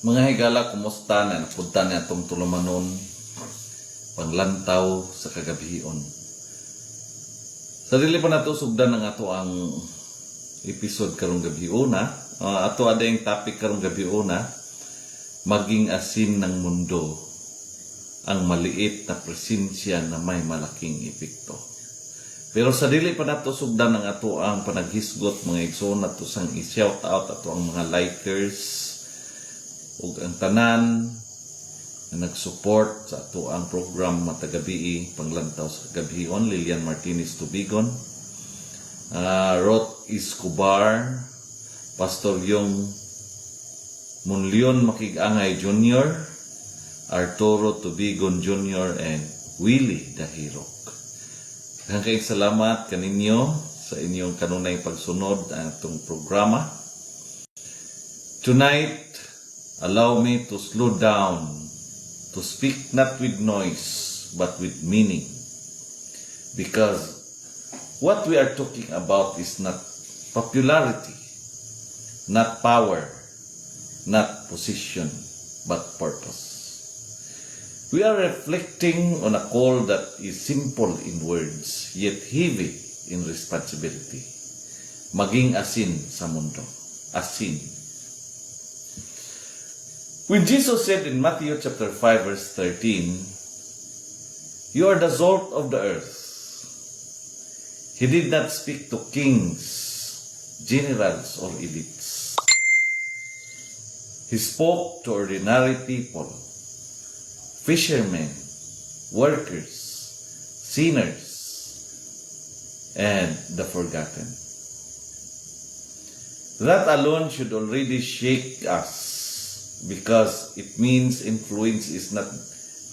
Mga higala, kumusta na napunta na itong tulumanon panglantaw sa kagabihion. Sa dili pa nato sugdan ng ato ang episode karong gabiuna. Ato ada yung topic karong gabiuna, maging asin ng mundo, ang maliit na presensya na may malaking epekto. Pero sa dili pa nato sugdan ng ato ang panaghisgot mga igsoon nato sang i-shout out ato ang mga likers ug ang tanan na nag-support sa ato ang program matagabi panglantaw sa gabion. Lilian Martinez Tubigon, Roth Escobar, Pastor Yung Munlion Makig-angay Jr., Arturo Tubigon Jr., and Willie Dahirok. Kayong salamat kaninyo sa inyong kanunay pagsunod ang itong programa. Tonight, allow me to slow down, to speak not with noise, but with meaning. Because what we are talking about is not popularity, not power, not position, but purpose. We are reflecting on a call that is simple in words, yet heavy in responsibility. Maging asin sa mundo. Asin. When Jesus said in Matthew chapter 5 verse 13, "You are the salt of the earth," He did not speak to kings, generals, or elites. He spoke to ordinary people, fishermen, workers, sinners, and the forgotten. That alone should already shake us, because it means influence is not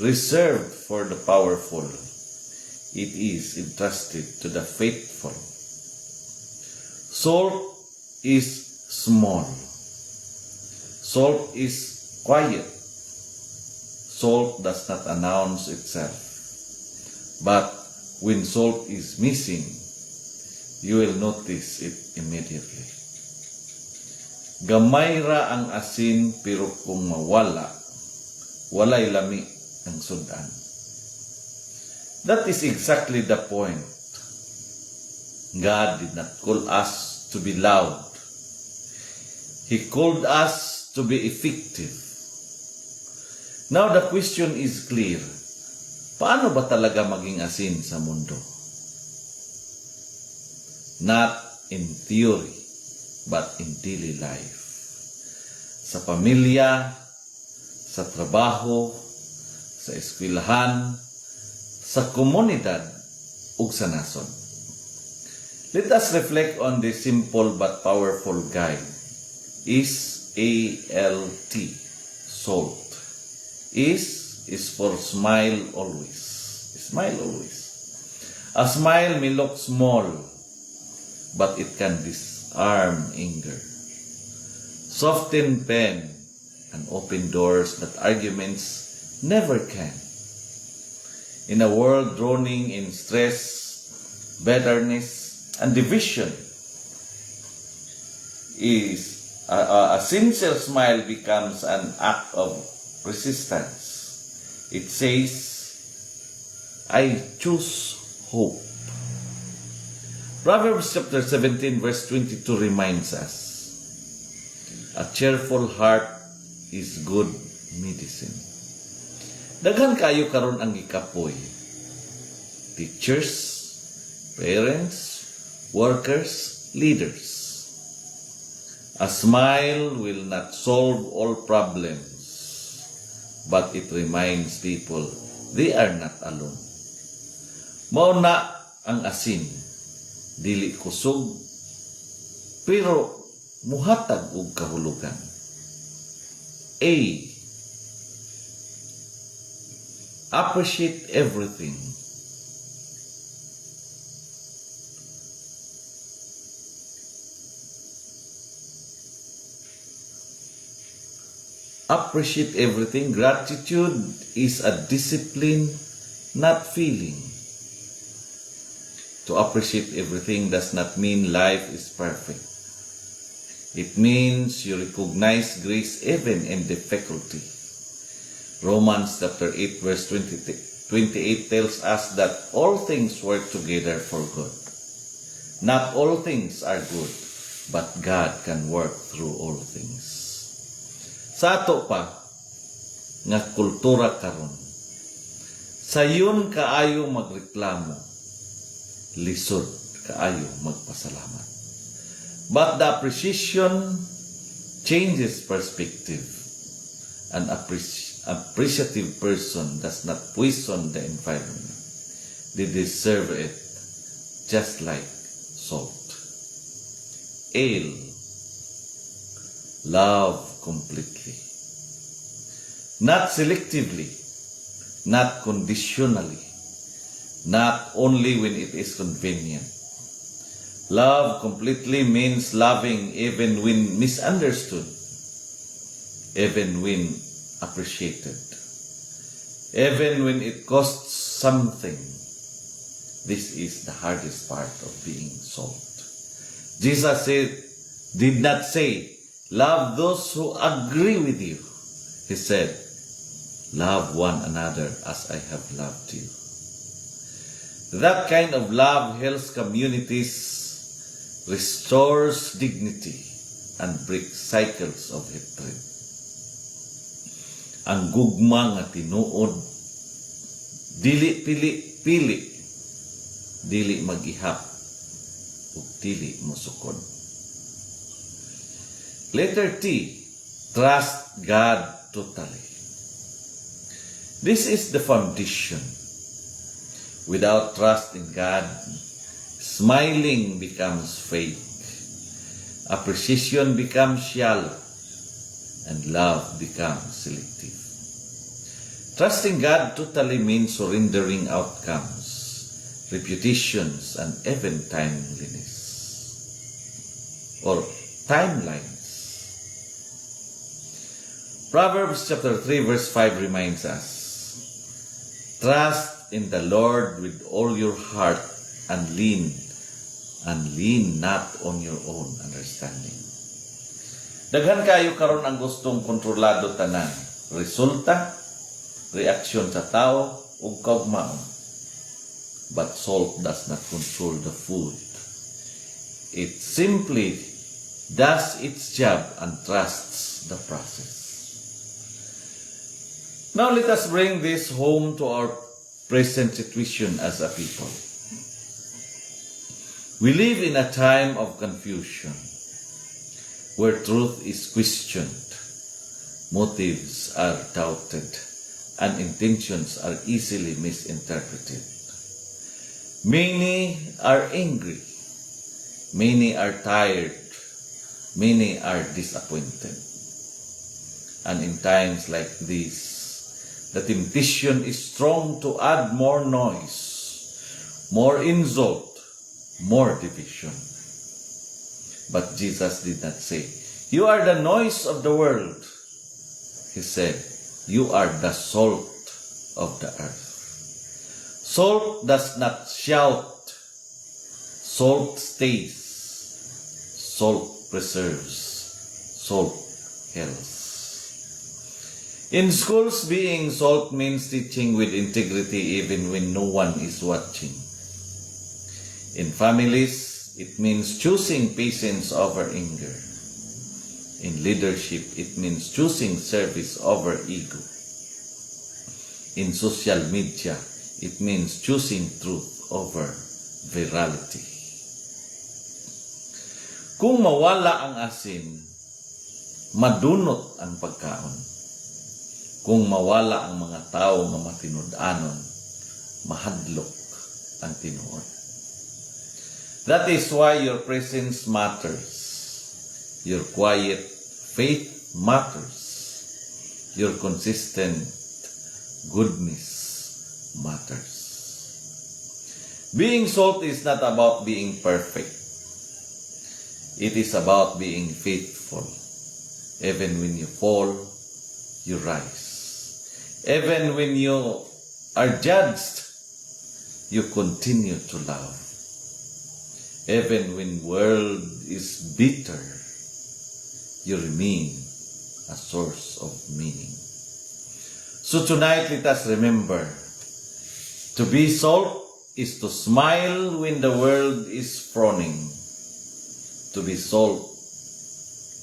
reserved for the powerful. It is entrusted to the faithful. Salt is small. Salt is quiet. Salt does not announce itself. But when salt is missing, you will notice it immediately. Gamay ra ang asin, pero kung mawala, walay lami ang sudan. That is exactly the point. God did not call us to be loud. He called us to be effective. Now the question is clear. Paano ba talaga maging asin sa mundo? Not in theory, but in daily life. Sa pamilya, sa trabaho, sa eskwelahan, sa komunidad, ug sa nason. Let us reflect on this simple but powerful guide. SALT, salt. Is for smile always. Smile always. A smile may look small, but it can disarm anger, soften pain, and open doors that arguments never can. In a world drowning in stress, bitterness, and division, a sincere smile becomes an act of resistance. It says, "I choose hope." Proverbs chapter 17 verse 22 reminds us, "A cheerful heart is good medicine." Daghan kayo karon ang gikapoy. Teachers, parents, workers, leaders. A smile will not solve all problems, but it reminds people they are not alone. Mao na ang asin, dili kusog, pero muhatag og kahulugan. A. Appreciate everything. Appreciate everything. Gratitude is a discipline, not feeling. To appreciate everything does not mean life is perfect. It means you recognize grace even in difficulty. Romans chapter 8 verse 28 tells us that all things work together for good. Not all things are good, but God can work through all things. Sa ato pa, nga kultura karon, sayon kaayo magreklamo, lisod kaayo magpasalamat. But the appreciation changes perspective. An appreciative person does not poison the environment. They deserve it just like salt. Ale. Love completely. Not selectively. Not conditionally. Not only when it is convenient. Love completely means loving even when misunderstood, even when appreciated, even when it costs something. This is the hardest part of being salt. Jesus did not say, love those who agree with you. He said, love one another as I have loved you. That kind of love heals communities, restores dignity, and breaks cycles of hatred. Ang gugma nga tinuod, dili pili, dili mag-ihap, ug dili musukod. Letter T, trust God totally. This is the foundation. Without trust in God, smiling becomes fake, appreciation becomes shallow, and love becomes selective. Trusting God totally means surrendering outcomes, reputations, and even timeliness or timelines. Proverbs chapter 3 verse 5 reminds us, trust in the Lord with all your heart and lean not on your own understanding. Daghan kayo karon ang gustong kontrolado tanan. Resulta, reaksyon sa tao, ug kaugmaon. But salt does not control the food. It simply does its job and trusts the process. Now let us bring this home to our present situation as a people. We live in a time of confusion, where truth is questioned, motives are doubted, and intentions are easily misinterpreted. Many are angry, many are tired, many are disappointed. And in times like this, the temptation is strong to add more noise, more insult, more division. But Jesus did not say, you are the noise of the world. He said, you are the salt of the earth. Salt does not shout. Salt stays. Salt preserves. Salt heals. In schools, being salt means teaching with integrity even when no one is watching. In families, it means choosing patience over anger. In leadership, it means choosing service over ego. In social media, it means choosing truth over virality. Kung mawala ang asin, madunot ang pagkaon. Kung mawala ang mga tao na matinud-anon, mahadlok ang tinuod. That is why your presence matters. Your quiet faith matters. Your consistent goodness matters. Being salt is not about being perfect. It is about being faithful. Even when you fall, you rise. Even when you are judged, you continue to love. Even when the world is bitter, you remain a source of meaning. So tonight, let us remember, to be salt is to smile when the world is frowning. To be salt,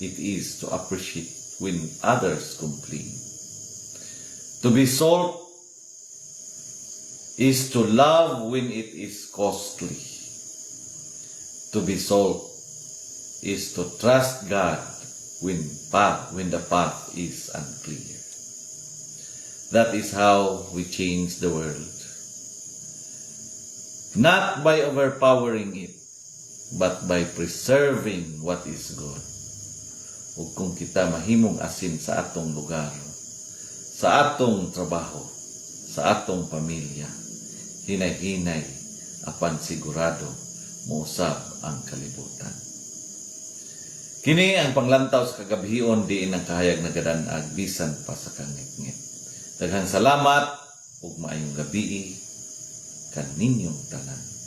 it is to appreciate when others complain. To be salt is to love when it is costly. To be salt is to trust God when the path is unclear. That is how we change the world. Not by overpowering it, but by preserving what is good. Ug kung kita mahimong asin sa atong lugar, sa atong trabaho, sa atong pamilya, hinay-hinay apan sigurado muusab ang kalibutan. Kini ang panglantaw sa kagabion diin ang kahayag nagadanag bisan pa sa kangit-ngit. Daghang salamat ug maayong gabi kaninyong tanan.